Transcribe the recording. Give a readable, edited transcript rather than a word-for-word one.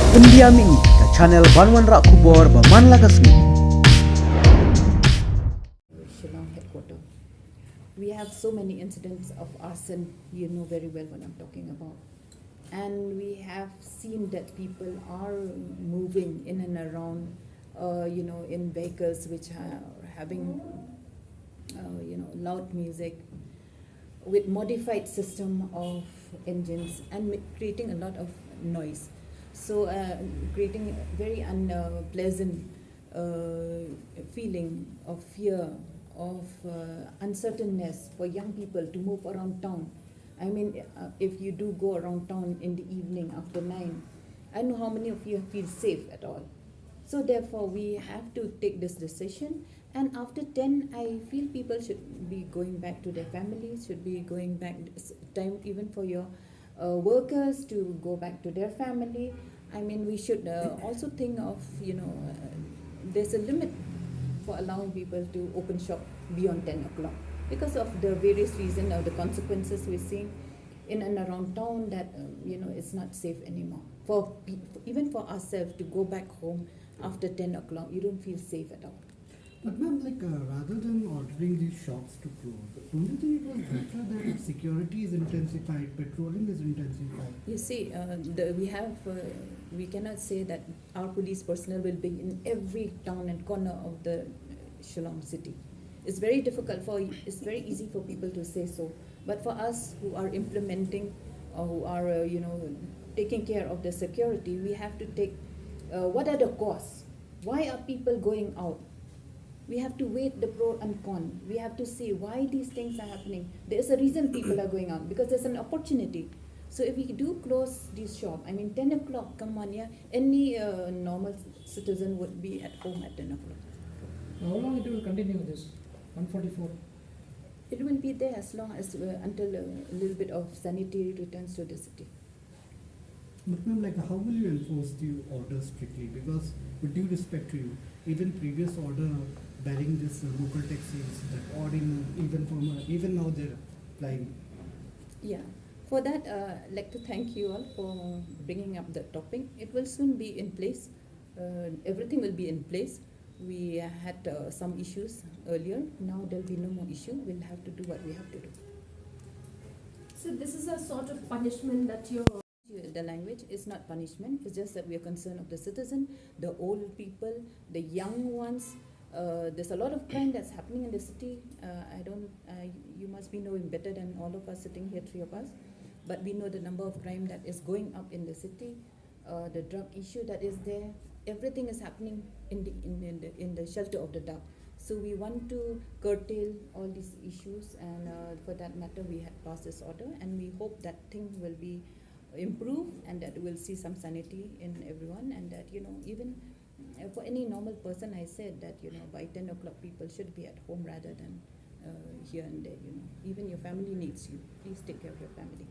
Pendiaming ke channel Banwan Rak Kubor Baman Lagasmi. Shillong headquarters. We have so many incidents of arson, you know very well what I'm talking about. And we have seen that people are moving in and around, in vehicles which are having, loud music with modified system of engines and creating a lot of noise. So creating very unpleasant feeling of fear, of uncertainness for young people to move around town. I mean, if you do go around town in the evening after 9, I don't know how many of you feel safe at all. So therefore, we have to take this decision. And after 10, I feel people should be going back to their families, should be going back time even for your workers to go back to their family. I mean, we should also think of, there's a limit for allowing people to open shop beyond 10 o'clock because of the various reasons or the consequences we're seeing in and around town that, it's not safe anymore. Even for ourselves to go back home after 10 o'clock, you don't feel safe at all. But ma'am, rather than ordering these shops to close, don't you think it was better that if security is intensified, patrolling is intensified? You see, we cannot say that our police personnel will be in every town and corner of the Shillong city. It's very easy for people to say so. But for us who are implementing or who are, taking care of the security, we have to take, what are the costs? Why are people going out? We have to weigh the pro and con. We have to see why these things are happening. There's a reason people are going out because there's an opportunity. So if we do close this shop, 10 o'clock, come on, yeah, any normal citizen would be at home at 10 o'clock. How long it will continue this? 144. It will be there as long as until a little bit of sanity returns to the city. But ma'am, how will you enforce the order strictly? Because with due respect to you, even previous order banning this local taxis, that odd even now they're flying. Yeah. For that, I'd like to thank you all for bringing up the topic. It will soon be in place. Everything will be in place. We had some issues earlier. Now there'll be no more issue. We'll have to do what we have to do. So this is a sort of punishment that you're... The language is not punishment. It's just that we are concerned of the citizen, the old people, the young ones. There's a lot of crime that's happening in the city. You must be knowing better than all of us sitting here, three of us. But we know the number of crime that is going up in the city, the drug issue that is there. Everything is happening in the shelter of the dark. So we want to curtail all these issues, and for that matter, we had passed this order, and we hope that thing will be improved, and that we'll see some sanity in everyone, and that even for any normal person, I said that by 10 o'clock people should be at home rather than here and there. Even your family needs you. Please take care of your family.